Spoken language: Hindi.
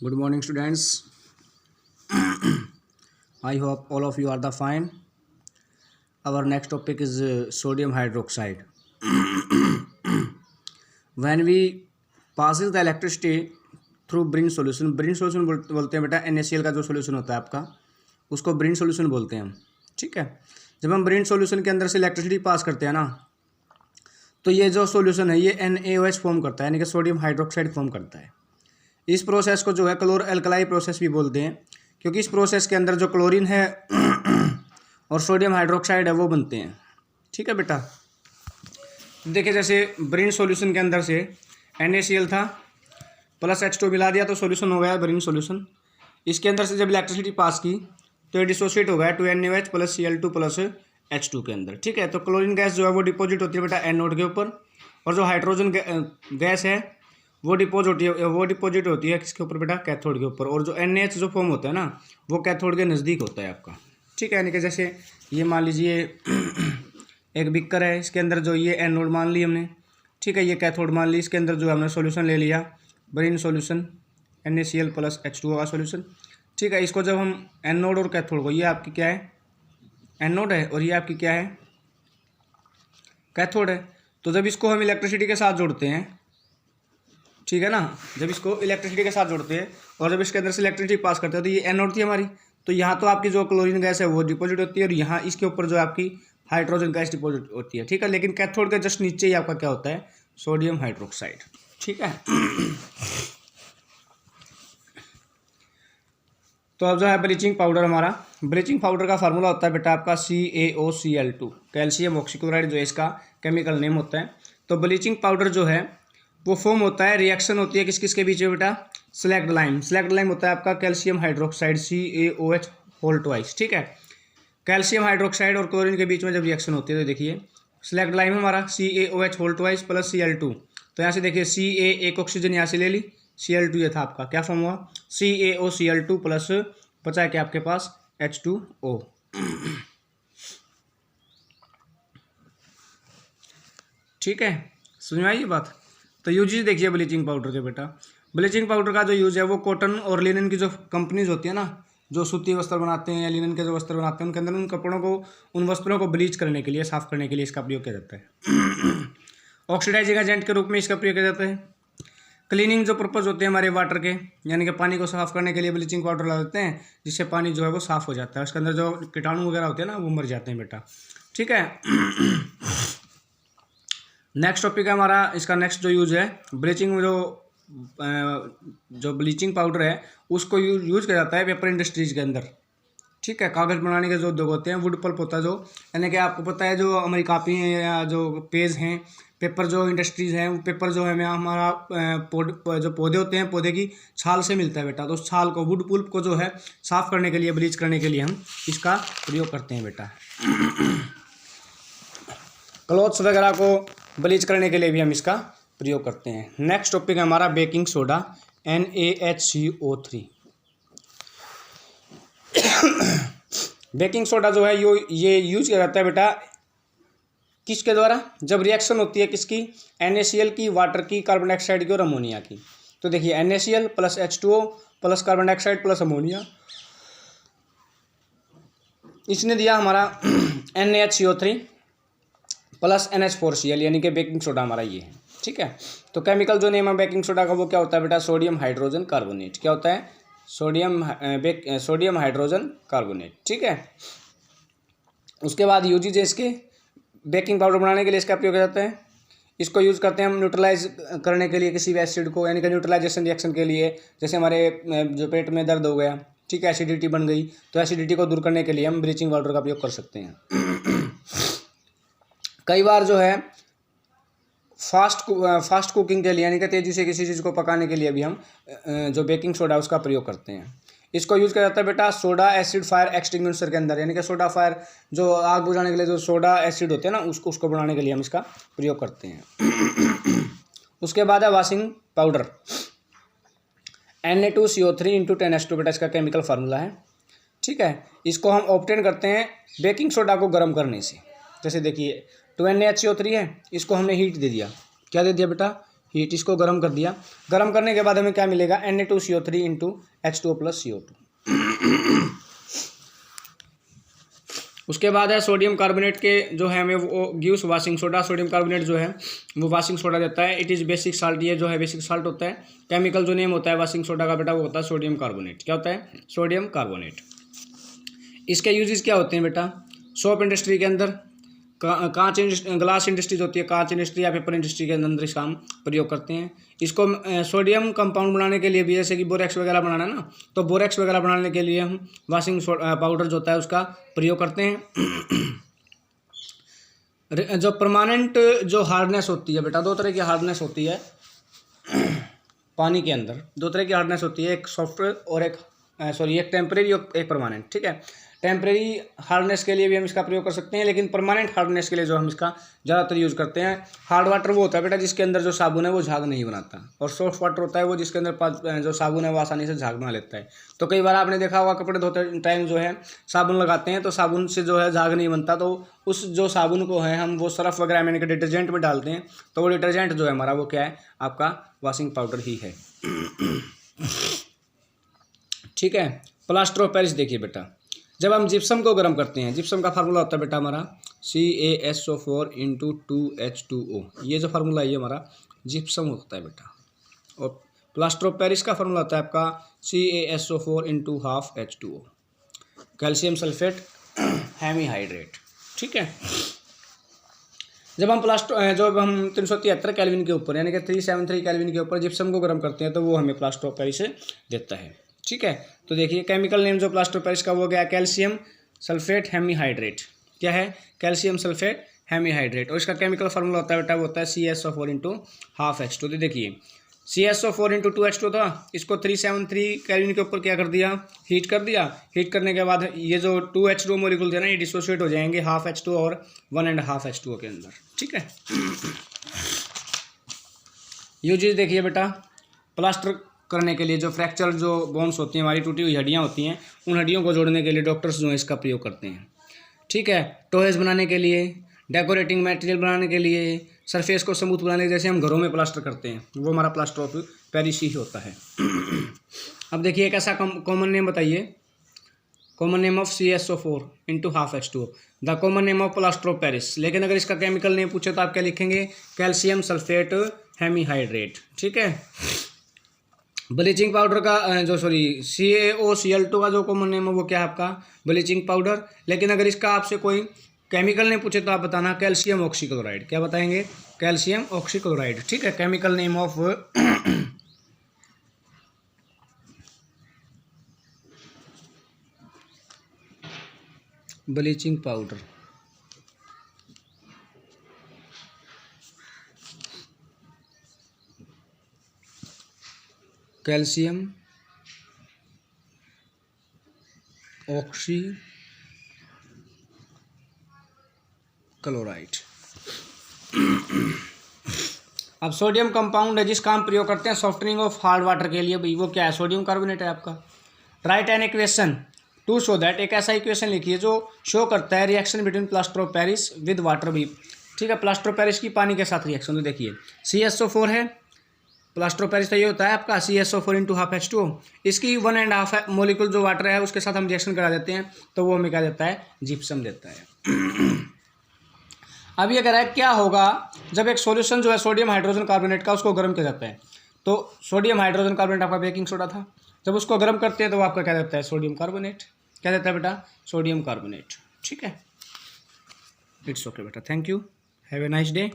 Good morning, students. I hope all of you are the fine. Our next topic is sodium hydroxide. When we passes the electricity through Brin solution बोलते हैं बेटा NaCl का जो सोल्यूशन होता है आपका, उसको ब्रिन सोल्यूशन बोलते हैं हम. ठीक है. जब हम ब्रिन सोल्यूशन के अंदर से इलेक्ट्रिसिटी पास करते हैं ना, तो ये जो सोल्यूशन है ये NaOH फॉर्म करता है, यानी कि सोडियम हाइड्रोक्साइड फॉर्म करता है. इस प्रोसेस को जो है क्लोर एल्कलाई प्रोसेस भी बोलते हैं, क्योंकि इस प्रोसेस के अंदर जो क्लोरीन है और सोडियम हाइड्रोक्साइड है वो बनते हैं. ठीक है बेटा. देखिए जैसे ब्रिन सॉल्यूशन के अंदर से NaCl था प्लस H2 मिला दिया तो सॉल्यूशन हो गया ब्रिन सॉल्यूशन. इसके अंदर से जब इलेक्ट्रिसिटी पास की तो ये डिसोसिएट हो गया 2NaOH plus Cl2 plus H2 के अंदर. ठीक है. तो क्लोरीन गैस जो है वो डिपॉजिट होती है बेटा एनोड के ऊपर, और जो हाइड्रोजन गैस है वो डिपॉजिट होती है किसके ऊपर बेटा, कैथोड के ऊपर. और जो NaH जो फॉर्म होता है ना वो कैथोड के नज़दीक होता है आपका. ठीक है. यानी कि जैसे ये मान लीजिए एक बिकर है, इसके अंदर जो ये एनोड मान ली हमने. ठीक है. ये कैथोड मान ली, इसके अंदर जो हमने सॉल्यूशन ले लिया Brin solution NaCl plus H2O का सॉल्यूशन. ठीक है. इसको जब हम एनोड और कैथोड को, ये आपकी क्या है एनोड है और ये आपकी क्या है कैथोड है. तो जब इसको हम इलेक्ट्रिसिटी के साथ जोड़ते हैं, ठीक है ना, जब इसको इलेक्ट्रिसिटी के साथ जोड़ते हैं और जब इसके अंदर से इलेक्ट्रिसिटी पास करते हैं तो ये एनोड थी हमारी. तो यहाँ तो आपकी जो क्लोरीन गैस है वो डिपॉजिट होती है और यहाँ इसके ऊपर जो आपकी हाइड्रोजन गैस डिपॉजिट होती है. ठीक है. लेकिन कैथोड के जस्ट नीचे ही आपका क्या होता है, सोडियम हाइड्रोक्साइड. ठीक है. तो अब जो है ब्लीचिंग पाउडर, हमारा ब्लीचिंग पाउडर का फार्मूला होता है बेटा आपका CaOCl2, कैल्शियम ऑक्सीक्लोराइड जो है इसका केमिकल नेम होता है. तो ब्लीचिंग पाउडर जो है वो फॉर्म होता है, रिएक्शन होती है किस किस के बीच में बेटा, स्लैग्ड लाइम होता है आपका calcium hydroxide CaOH whole twice. ठीक है. कैल्शियम हाइड्रोक्साइड और क्लोरीन के बीच में जब रिएक्शन होती है तो देखिए स्लैग्ड लाइम हमारा CaOH whole twice plus Cl2. तो यहाँ से देखिए Ca एक ऑक्सीजन यहाँ से ले ली, Cl2 ये था आपका, क्या फॉर्म हुआ CaOCl2 प्लस बचा क्या आपके पास H2O. ठीक है. समझ में आई ये बात. तो यूजेज देखिए ब्लीचिंग पाउडर के बेटा. ब्लीचिंग पाउडर का जो यूज है वो कॉटन और लिनन की जो कंपनीज होती है ना, जो सूती वस्त्र बनाते हैं या लिनन के जो वस्त्र बनाते हैं, उनके अंदर उन कपड़ों को, उन वस्त्रों को ब्लीच करने के लिए, साफ करने के लिए इसका प्रयोग किया जाता है. ऑक्सीडाइजिंग एजेंट के रूप में इसका प्रयोग किया जाता है. क्लीनिंग जो पर्पज़ होते हैं हमारे वाटर के, यानी कि पानी को साफ करने के लिए ब्लीचिंग पाउडर ला देते हैं, जिससे पानी जो है वो साफ़ हो जाता है, उसके अंदर जो कीटाणु वगैरह होते हैं ना वो मर जाते हैं बेटा. ठीक है. नेक्स्ट टॉपिक है हमारा, इसका नेक्स्ट जो यूज है ब्लीचिंग, जो ब्लीचिंग पाउडर है उसको यूज किया जाता है पेपर इंडस्ट्रीज के अंदर. ठीक है. कागज़ बनाने के जो उद्योग होते हैं, वुड पल्प होता है जो, यानी कि आपको पता है जो हमारी कापी हैं या जो पेज हैं, पेपर जो इंडस्ट्रीज़ हैं, पेपर जो है हमारा जो पौधे होते हैं, पौधे की छाल से मिलता है बेटा. तो उस छाल को, वुड पल्प को जो है साफ़ करने के लिए, ब्लीच करने के लिए हम इसका प्रयोग करते हैं बेटा. क्लॉथ्स वगैरह को ब्लीच करने के लिए भी हम इसका प्रयोग करते हैं. नेक्स्ट टॉपिक है हमारा baking soda NaHCO3. Baking soda जो है ये यूज किया जाता है बेटा किसके द्वारा, जब रिएक्शन होती है किसकी, NaCl की, वाटर की, कार्बन डाइऑक्साइड की और अमोनिया की. तो देखिए NaCl plus H2O plus carbon dioxide plus ammonia, इसने दिया हमारा NaHCO3 प्लस NH4Cl, यानी कि बेकिंग सोडा हमारा ये है. ठीक है. तो केमिकल जो नेम है बेकिंग सोडा का वो क्या होता है बेटा, सोडियम हाइड्रोजन कार्बोनेट. क्या होता है, सोडियम हाइड्रोजन कार्बोनेट. ठीक है. उसके बाद यूजेज है इसके, बेकिंग पाउडर बनाने के लिए इसका प्रयोग किया जाता है. इसको यूज़ करते हैं हम न्यूट्रलाइज करने के लिए किसी भी एसिड को, यानी कि न्यूट्रलाइजेशन रिएक्शन के लिए. जैसे हमारे जो पेट में दर्द हो गया, ठीक है, एसिडिटी बन गई, तो एसिडिटी को दूर करने के लिए हम ब्लीचिंग पाउडर का प्रयोग कर सकते हैं. कई बार जो है फास्ट कुकिंग के लिए, यानी कि तेज़ी से किसी चीज़ को पकाने के लिए भी हम जो बेकिंग सोडा उसका प्रयोग करते हैं. इसको यूज़ किया जाता है बेटा सोडा एसिड फायर एक्सटिंग्विशर के अंदर, यानी कि सोडा फायर जो आग बुझाने के लिए जो सोडा एसिड होते हैं ना उसको बनाने के लिए हम इसका प्रयोग करते हैं. उसके बाद है वॉशिंग पाउडर Na2CO3 × 10H2 बेटा, इसका केमिकल फार्मूला है. ठीक है. इसको हम ऑब्टेन करते हैं बेकिंग सोडा को गर्म करने से. जैसे देखिए 2NaHCO3 है, इसको हमने हीट दे दिया, क्या दे दिया बेटा, हीट, इसको गर्म कर दिया। गर्म करने के बाद हमें क्या मिलेगा, Na2CO3 into H2O plus CO2। उसके बाद है सोडियम कार्बोनेट के जो है हमें वो gives washing soda. Sodium carbonate जो है वो वाशिंग सोडा देता है। इट इज़ बेसिक साल्ट, ये जो है बेसिक साल्ट होता है। केमिकल जो नेम होता है वाशिंग सोडा का बेटा वो होता है सोडियम कार्बोनेट। क्या होता है, सोडियम कार्बोनेट। इसके यूजेस क्या होते हैं बेटा, सोप इंडस्ट्री के अंदर, कांच ग्लास इंडस्ट्रीज होती है, कांच इंडस्ट्री या पेपर इंडस्ट्री के अंदर इसका हम प्रयोग करते हैं। इसको सोडियम कंपाउंड बनाने के लिए भी, जैसे कि बोरेक्स वगैरह बनाना है ना, तो बोरेक्स वगैरह बनाने के लिए हम वाशिंग पाउडर जो होता है उसका प्रयोग करते हैं। जो परमानेंट जो हार्डनेस होती है बेटा, दो तरह की हार्डनेस होती है पानी के अंदर, दो तरह की हार्डनेस होती है, एक सॉफ्ट और एक एक टेम्परेरी और एक परमानेंट। ठीक है, टेम्परेरी हार्डनेस के लिए भी हम इसका प्रयोग कर सकते हैं, लेकिन परमानेंट हार्डनेस के लिए जो हम इसका ज़्यादातर यूज़ करते हैं, हार्ड वाटर वो होता है बेटा जिसके अंदर जो साबुन है वो झाग नहीं बनाता, और सॉफ्ट वाटर होता है वो जिसके अंदर जो साबुन है वो आसानी से झाग बना लेता है। तो कई बार आपने देखा होगा कपड़े धोते टाइम जो है साबुन लगाते हैं तो साबुन से जो है झाग नहीं बनता, तो उस जो साबुन को है हम वो सर्फ वगैरह में डिटर्जेंट में डालते हैं, तो वो डिटर्जेंट जो है हमारा वो क्या है, आपका वाशिंग पाउडर ही है। ठीक है, प्लास्टर ऑफ पेरिस देखिए बेटा, जब हम जिप्सम को गर्म करते हैं, जिप्सम का फार्मूला होता है बेटा हमारा CaSO4 इंटू 2H2O, ये जो फार्मूला है ये हमारा जिप्सम होता है बेटा। और प्लास्टर ऑफ पेरिस का फार्मूला होता है आपका CaSO4 into half H2O, calcium sulphate hemihydrate. ठीक है, जब हम जब हम 373 केल्विन के ऊपर यानी कि 373 केल्विन के ऊपर जिप्सम को गर्म करते हैं तो वो हमें प्लास्टर ऑफ पेरिस देता है। ठीक है, तो देखिए केमिकल नेम जो प्लास्टर ऑफ पेरिस का वो गया कैल्शियम सल्फेट हेमीहाइड्रेट। क्या है, कैल्शियम सल्फेट हेमीहाइड्रेट। और इसका केमिकल फार्मूला होता है बेटा वो होता है CaSO4 इंटू हाफ H2। तो देखिए CaSO4 इंटू 2H2 था, इसको 373 केल्विन के ऊपर क्या कर दिया, हीट कर दिया। हीट करने के बाद ये जो 2H2 मोलिकुल थे ना ये डिसोसिएट हो जाएंगे हाफ H2 और 1.5 H2O के अंदर। ठीक है, यूजेस देखिए बेटा, प्लास्टर करने के लिए जो फ्रैक्चर जो बोन्स होती हैं, हमारी टूटी हुई हड्डियाँ होती हैं, उन हड्डियों को जोड़ने के लिए डॉक्टर्स जो है इसका प्रयोग करते हैं। ठीक है, टॉयज बनाने के लिए, डेकोरेटिंग मटेरियल बनाने के लिए, सरफेस को स्मूथ बनाने के, जैसे हम घरों में प्लास्टर करते हैं वो हमारा प्लास्टर ऑफ पेरिस ही होता है। अब देखिए एक ऐसा कॉमन नेम बताइए, common name of CaSO4 into half H2O, the common name of plaster of Paris. लेकिन अगर इसका केमिकल नेम पूछे तो आप क्या लिखेंगे, कैल्शियम सल्फेट हेमीहाइड्रेट। ठीक है, ब्लीचिंग पाउडर का CaOCl2 का जो कॉमन नेम है वो क्या है आपका, ब्लीचिंग पाउडर। लेकिन अगर इसका आपसे कोई केमिकल नेम पूछे तो आप बताना कैल्शियम ऑक्सीक्लोराइड। क्या बताएंगे, कैल्शियम ऑक्सीक्लोराइड। ठीक है, chemical name of bleaching powder. Calcium oxychloride. अब सोडियम कंपाउंड है जिसका हम प्रयोग करते हैं सॉफ्टनिंग ऑफ हार्ड वाटर के लिए, भाई वो क्या है, सोडियम कार्बोनेट है आपका। Right an equation two show that, एक ऐसा इक्वेशन लिखिए जो शो करता है reaction between plaster of Paris with water भी। ठीक है, प्लास्टर ऑफ पेरिस की पानी के साथ रिएक्शन। तो देखिए CaSO4 है, प्लास्टर ऑफ पेरिस तो ये होता है आपका CaSO4 इंटू हाफ H2O, इसकी 1.5 मोलिकुल जो वाटर है उसके साथ हम रिएक्शन करा देते हैं तो वो हमें क्या देता है, जिप्सम देता है। अब ये कह रहा है क्या होगा जब एक सॉल्यूशन जो है सोडियम हाइड्रोजन कार्बोनेट का उसको गर्म किया जाता है। तो सोडियम हाइड्रोजन कार्बोनेट आपका बेकिंग सोडा था, जब उसको गर्म करते हैं तो आपका क्या देता है, सोडियम कार्बोनेट। क्या देता है बेटा, सोडियम कार्बोनेट। ठीक है, इट्स ओके बेटा, thank you, have a nice day.